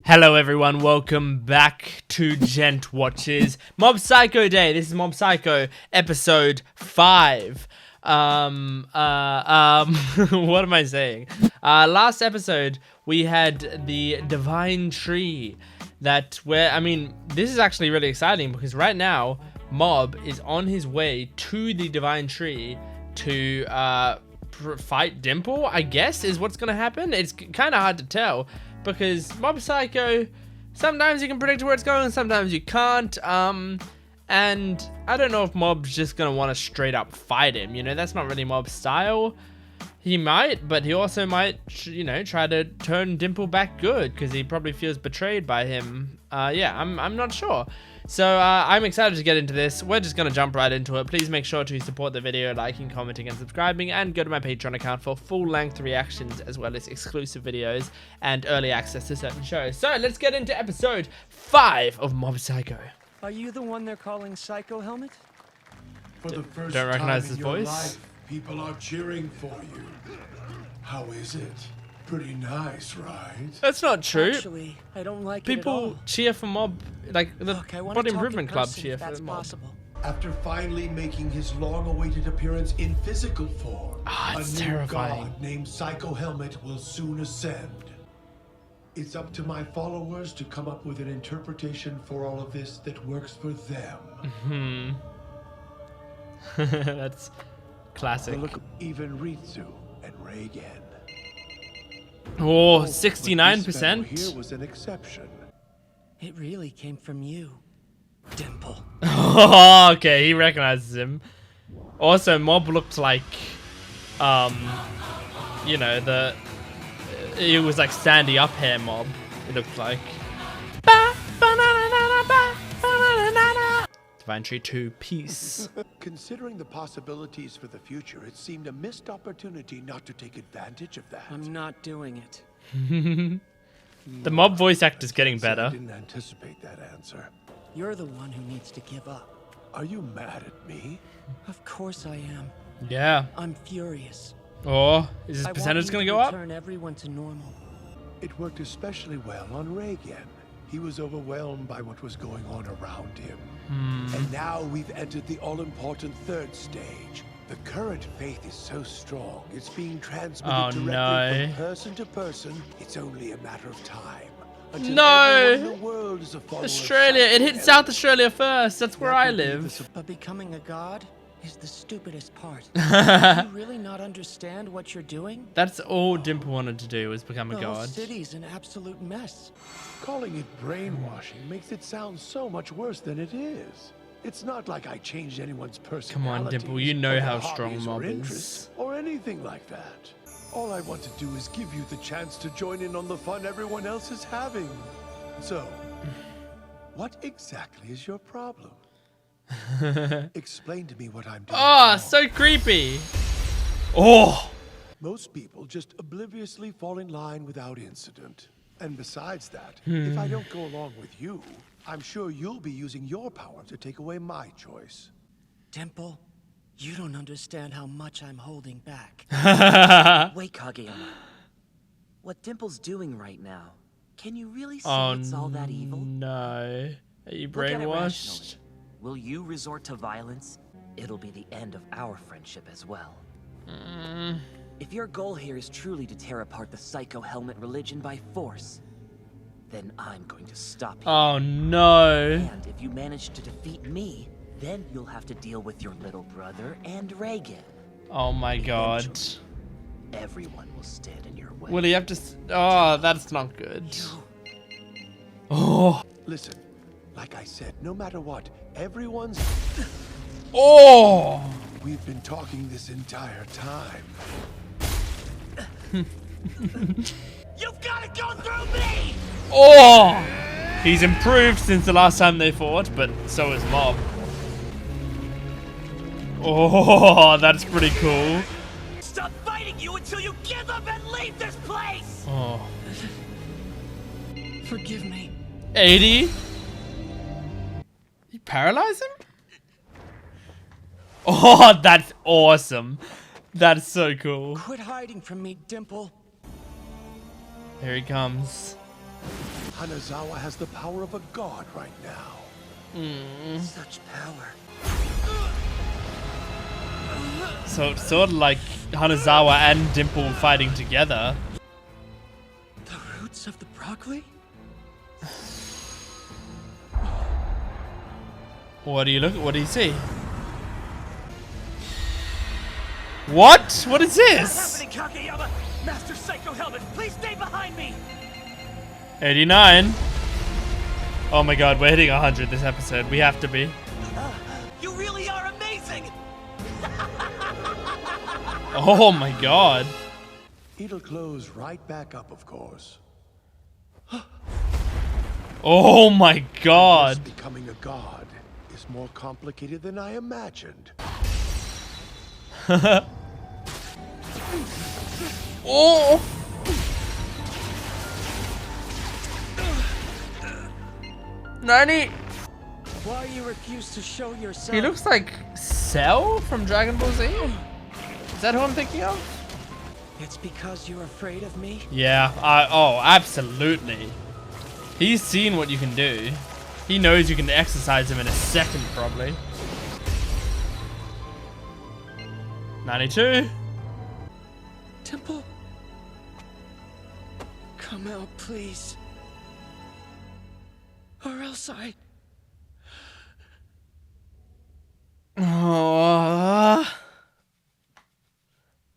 Hello everyone, welcome back to Gent Watches Mob Psycho Day. This is Mob Psycho episode 5. What am I saying? Last episode we had the Divine Tree this is actually really exciting because right now Mob is on his way to the Divine Tree to fight Dimple, I guess is what's gonna happen. It's kind of hard to tell because Mob Psycho, sometimes you can predict where it's going, sometimes you can't. And I don't know if Mob's just gonna want to straight up fight him. You know, that's not really Mob's style. He might, but he also might, you know, try to turn Dimple back good because he probably feels betrayed by him. Yeah, I'm not sure. So I'm excited to get into this. We're just going to jump right into it. Please make sure to support the video, liking, commenting, and subscribing, and go to my Patreon account for full-length reactions as well as exclusive videos and early access to certain shows. So let's get into episode 5 of Mob Psycho. Are you the one they're calling Psycho Helmet? For the first Don't recognize time his in your voice. life, people are cheering for you. How is it? Pretty nice, right? That's not true. Actually, I don't like it at People all. cheer for Mob, like the Look, I wanna Body talk in Improvement Club person cheer if for that's Mob. possible. After finally making his long-awaited appearance in physical form, It's a new terrifying. god named Psycho Helmet will soon ascend. It's up to my followers to come up with an interpretation for all of this that works for them. That's classic. Look, even Ritsu and Reigen. Oh, But this fellow 69%. here was an exception. It really came from you, Dimple. Oh, okay, he recognizes him. Also, Mob looked like, you know, it was like Sandy Up hair Mob. It looked like. Divine Tree 2, peace. Considering the possibilities for the future, it seemed a missed opportunity not to take advantage of that. I'm not doing it. The Mob voice actor's getting I better. didn't anticipate that answer. You're the one who needs to give up. Are you mad at me? Of course I am. Yeah. I'm furious. Oh, is his I want percentage you gonna to go up? return everyone to normal. It worked especially well on Reigen. He was overwhelmed by what was going on around him. And now we've entered the all-important third stage. The current faith is so strong, it's being transmitted directly from person to person. It's only a matter of time. Until No! everyone in the world is a follower of Australia. It Psycho hit Helmet. South Australia first. That's where That I will be the live. But becoming a god is the stupidest part. Do you really not understand what you're doing? That's all Dimple wanted to do was become a The whole god. city's an absolute mess. Calling it brainwashing makes it sound so much worse than it is. It's not like I changed anyone's personality. Come on, Dimple, you know or how their strong hobbies Mob or is. interests or anything like that. All I want to do is give you the chance to join in on the fun everyone else is having. So, what exactly is your problem? Explain to me what I'm doing. Oh, wrong. so creepy. Oh. Most people just obliviously fall in line without incident. And besides that, if I don't go along with you, I'm sure you'll be using your power to take away my choice. Dimple, you don't understand how much I'm holding back. Wait, Kageyama. What Dimple's doing right now, can you really say Oh it's all that evil? no. Are you Look at it brainwashed? rationally. Will you resort to violence? It'll be the end of our friendship as well. If your goal here is truly to tear apart the Psycho Helmet religion by force, then I'm going to stop you. Oh no. And if you manage to defeat me, then you'll have to deal with your little brother and Reigen. Oh my god. Eventually, everyone will stand in your way. Will he have to? Oh, that's not good. Oh. Listen, like I said, no matter what, everyone's... Oh. We've been talking this entire time. You've got to go through me! Oh. He's improved since the last time they fought, but so is Mob. Oh, that's pretty cool. Stop fighting you until you give up and leave this place! Oh. Forgive me. 80? You paralyze him? Oh, that's awesome. That's so cool. Quit hiding from me, Dimple. Here he comes. Hanazawa has the power of a god right now. Such power. So it's sort of like Hanazawa and Dimple fighting together. The roots of the broccoli? What do you see? What? What is this? What's happening, Kakeyama? Master Psycho Helmet, please stay behind me! 89. Oh my god, we're hitting 100 this episode. We have to be. You really are amazing! Oh my god. It'll close right back up, of course. Oh my god. Just becoming a god is more complicated than I imagined. Oh. Nani? Why you refuse to show yourself? He looks like Cell from Dragon Ball Z. Is that who I'm thinking of? It's because you're afraid of me? Yeah. Oh, absolutely. He's seen what you can do. He knows you can exercise him in a second, probably. 92. Temple? Come out, please. Or else I...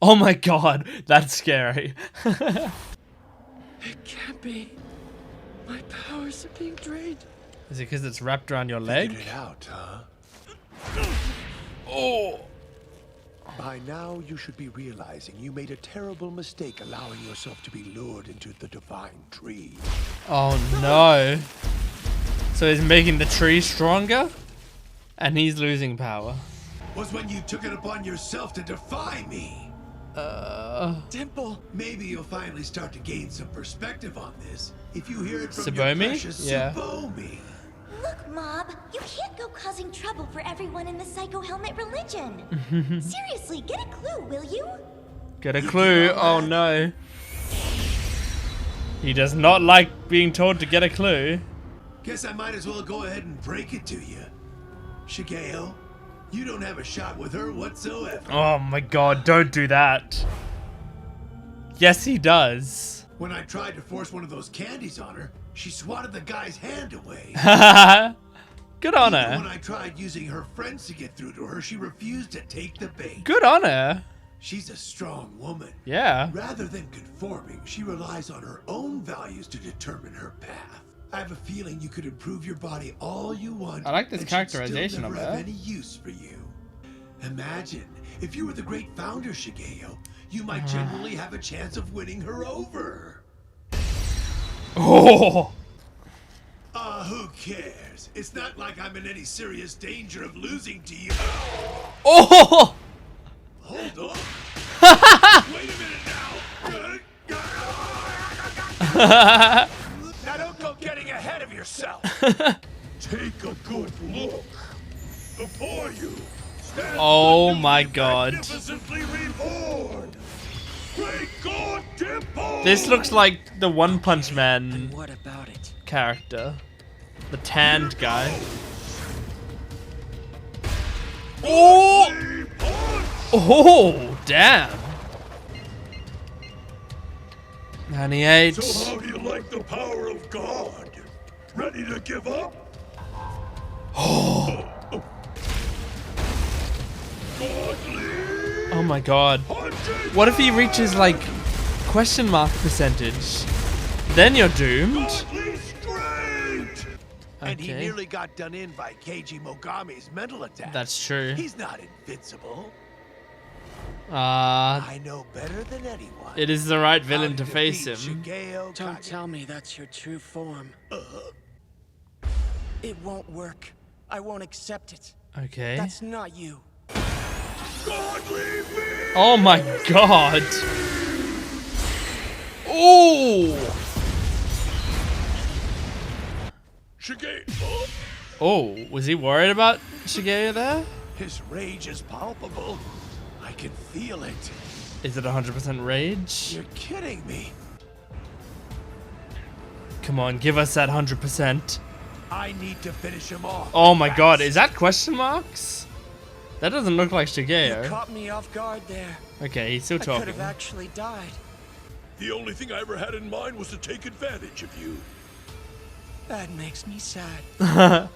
Oh my god, that's scary. It can't be. My powers are being drained. Is it because it's wrapped around your leg? Figured it out, huh? Oh. By now, you should be realizing you made a terrible mistake allowing yourself to be lured into the divine tree. Oh no. So he's making the tree stronger? And he's losing power. Was when you took it upon yourself to defy me. Dimple! Maybe you'll finally start to gain some perspective on this if you hear it from Sabomi? your precious Yeah. Sabomi. Look, Mob, you can't go causing trouble for everyone in the Psycho Helmet religion. Seriously, get a clue, will you? Get a clue. Oh no. He does not like being told to get a clue. Guess I might as well go ahead and break it to you. Shigeo, you don't have a shot with her whatsoever. Oh my god, don't do that. Yes, he does. When I tried to force one of those candies on her, she swatted the guy's hand away. Good on Even when her. I tried using her friends to get through to her, she refused to take the bait. Good on her. She's a strong woman. Yeah. Rather than conforming, she relies on her own values to determine her path. I have a feeling you could improve your body all you want. I like this and she'd characterization still of never have her. any use for you. Imagine if you were the great founder, Shigeo. You might genuinely have a chance of winning her over. Oh. Who cares? It's not like I'm in any serious danger of losing to you. Oh. Hold on. Wait a minute now. Now don't go getting ahead of yourself. Take a good look. Before you stands Oh the my newly god. magnificently reborn. Great God, Dimple! This looks like the One Punch Man What about it? character. The tanned guy. Oh! Oh, damn. 98. So how do you like the power of God? Ready to give up? Oh my god. What if he reaches like question mark percentage? Then you're doomed. And he Okay. nearly got done in by Keiji Mogami's mental attack. That's true. He's not invincible. Uh, I know better than anyone. it is the right how villain to face defeat him. Shigeo Don't Kage. tell me that's your true form. It won't work. I won't accept it. Okay. That's not you. God, leave me! Oh my god. Oh. Shigeo. Oh, was he worried about Shigeo there? His rage is palpable. I can feel it. Is it 100% rage? You're kidding me. Come on, give us that 100%. I need to finish him off. Oh my fast. god, is that question marks? That doesn't look like You Shigeo. caught me off guard there. Okay, he's still I could talking. have actually died. The only thing I ever had in mind was to take advantage of you. That makes me sad.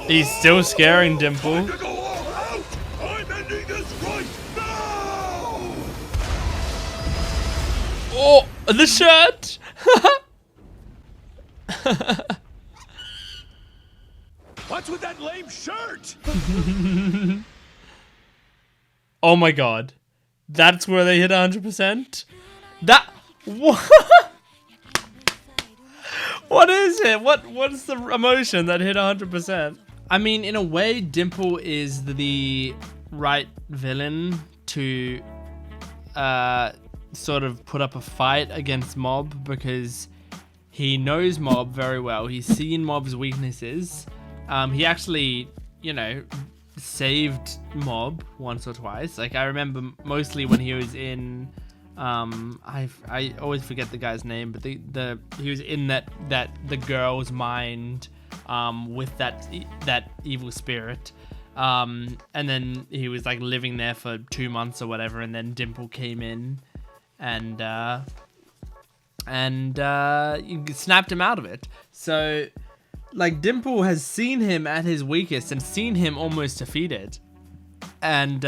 He's still scaring Dimple. To go all out! I'm ending this right now! Oh, the shirt! What's with that lame shirt? Oh my god. That's where they hit 100%? That... What? What is it? What's the emotion that hit 100%? I mean, in a way, Dimple is the right villain to sort of put up a fight against Mob, because he knows Mob very well. He's seen Mob's weaknesses. He actually, you know, saved Mob once or twice. Like, I remember mostly when he was in... I always forget the guy's name, but he was in the girl's mind with that evil spirit, and then he was like living there for 2 months or whatever, and then Dimple came in and snapped him out of it. So like Dimple has seen him at his weakest and seen him almost defeated, and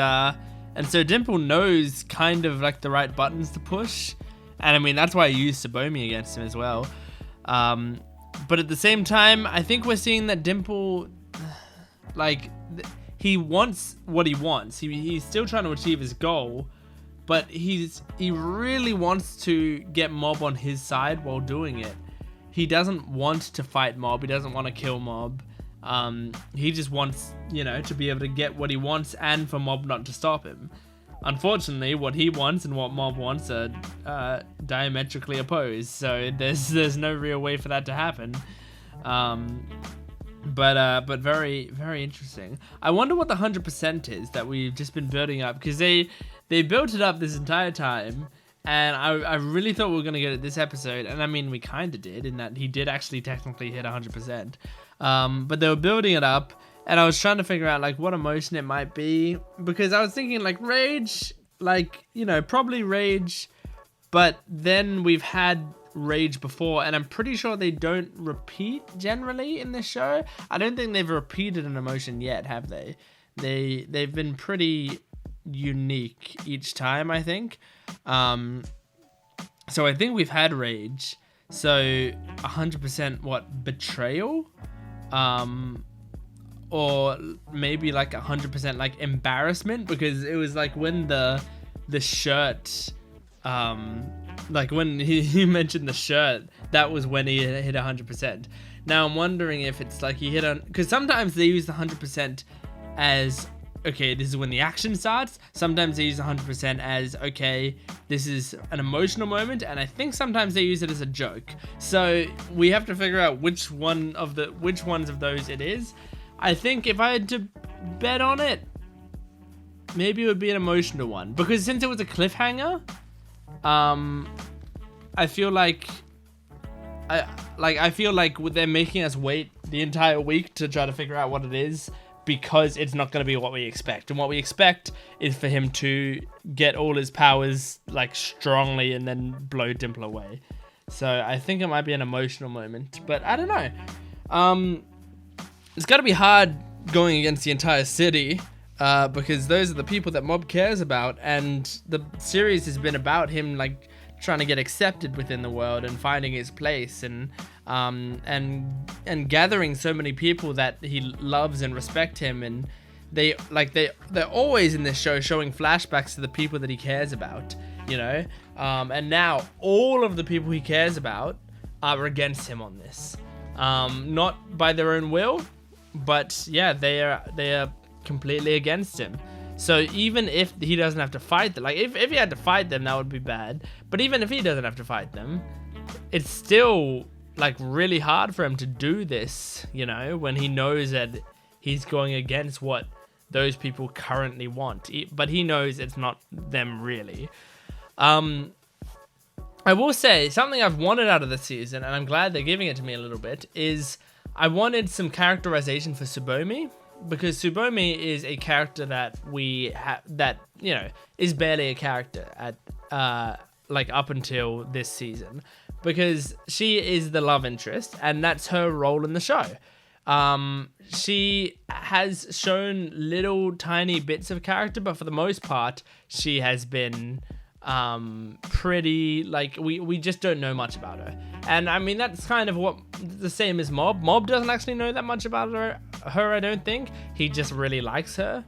so Dimple knows kind of like the right buttons to push. And I mean, that's why I used Sabomi against him as well. But at the same time, I think we're seeing that Dimple, like, he wants what he wants. He's still trying to achieve his goal, but he really wants to get Mob on his side while doing it. He doesn't want to fight Mob. He doesn't want to kill Mob. He just wants, you know, to be able to get what he wants and for Mob not to stop him. Unfortunately, what he wants and what Mob wants are diametrically opposed, so there's no real way for that to happen. But very, very interesting. I wonder what the 100% is that we've just been building up, because they built it up this entire time, and I really thought we were going to get it this episode, and I mean, we kind of did, in that he did actually technically hit 100%. But they were building it up, and I was trying to figure out like what emotion it might be, because I was thinking like rage, like, you know, probably rage, but then we've had rage before, and I'm pretty sure they don't repeat generally in this show. I don't think they've repeated an emotion yet, have they? They've been pretty unique each time, I think. So I think we've had rage. So 100% what, betrayal? Or maybe like 100% like embarrassment, because it was like when the shirt, like when he mentioned the shirt, that was when he hit 100%. Now I'm wondering if it's like he hit on, because sometimes they use the 100% as, okay, this is when the action starts. Sometimes they use 100% as, okay, this is an emotional moment, and I think sometimes they use it as a joke. So we have to figure out which ones of those it is. I think if I had to bet on it, maybe it would be an emotional one, because since it was a cliffhanger, I feel like they're making us wait the entire week to try to figure out what it is, because it's not going to be what we expect. And what we expect is for him to get all his powers like strongly and then blow Dimple away. So I think it might be an emotional moment, but I don't know. It's got to be hard going against the entire city, because those are the people that Mob cares about, and the series has been about him like trying to get accepted within the world and finding his place, and gathering so many people that he loves and respect him, and they're always in this show showing flashbacks to the people that he cares about, you know, and now all of the people he cares about are against him on this, not by their own will, but yeah, they are completely against him. So even if he doesn't have to fight them, like if he had to fight them, that would be bad. But even if he doesn't have to fight them, it's still like really hard for him to do this, you know, when he knows that he's going against what those people currently want. But he knows it's not them really. I will say something I've wanted out of the season, and I'm glad they're giving it to me a little bit, is I wanted some characterization for Tsubomi, because Tsubomi is a character that is barely a character at like up until this season, because she is the love interest and that's her role in the show. She has shown little tiny bits of character, but for the most part she has been pretty, like, we just don't know much about her. And I mean, that's kind of what the same as Mob doesn't actually know that much about her, I don't think. He just really likes her,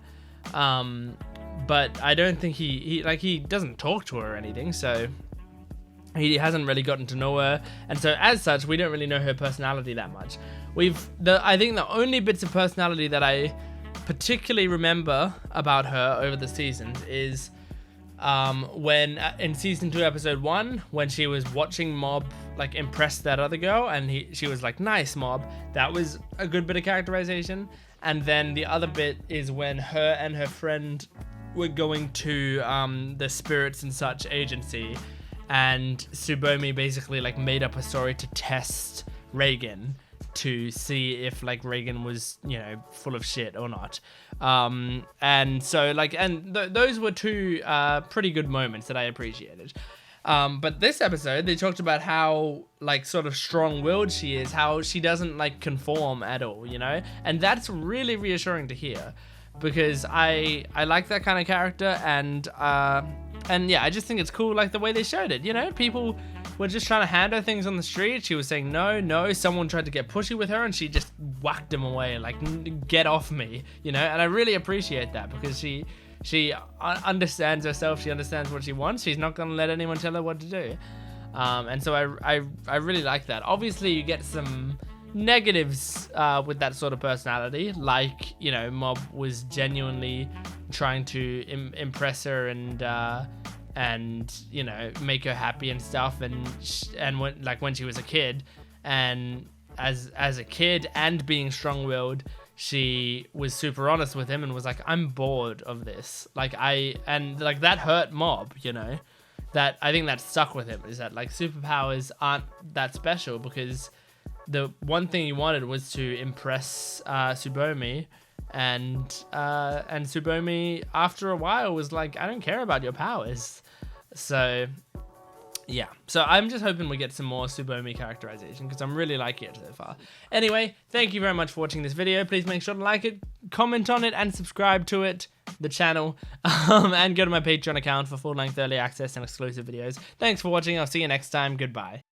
but I don't think he doesn't talk to her or anything, so he hasn't really gotten to know her, and so as such we don't really know her personality that much. I think the only bits of personality that I particularly remember about her over the seasons is when in season 2 episode 1, when she was watching Mob like impress that other girl, and she was like, nice Mob. That was a good bit of characterization. And then the other bit is when her and her friend were going to the Spirits and Such agency, and Tsubomi basically like made up a story to test Reagan to see if like Reagan was, you know, full of shit or not. And so like, and those were two pretty good moments that I appreciated. But this episode, they talked about how like sort of strong-willed she is, how she doesn't like conform at all, you know? And that's really reassuring to hear, because I like that kind of character, and yeah, I just think it's cool, like the way they showed it, you know? People were just trying to hand her things on the street. She was saying no. Someone tried to get pushy with her and she just whacked him away, like, get off me, you know? And I really appreciate that, because she understands herself. She understands what she wants. She's not going to let anyone tell her what to do. And so I really like that. Obviously, you get some negatives with that sort of personality. Like, you know, Mob was genuinely trying to impress her and you know, make her happy and stuff. And when she was a kid, and as a kid and being strong-willed, she was super honest with him and was like, I'm bored of this. And that hurt Mob, you know? That I think that stuck with him, is that like superpowers aren't that special, because the one thing he wanted was to impress Tsubomi, and Tsubomi after a while was like, I don't care about your powers. So yeah, so I'm just hoping we get some more Tsubomi characterization, because I'm really liking it so far. Anyway, thank you very much for watching this video. Please make sure to like it, comment on it, and subscribe to the channel, and go to my Patreon account for full-length early access and exclusive videos. Thanks for watching. I'll see you next time. Goodbye.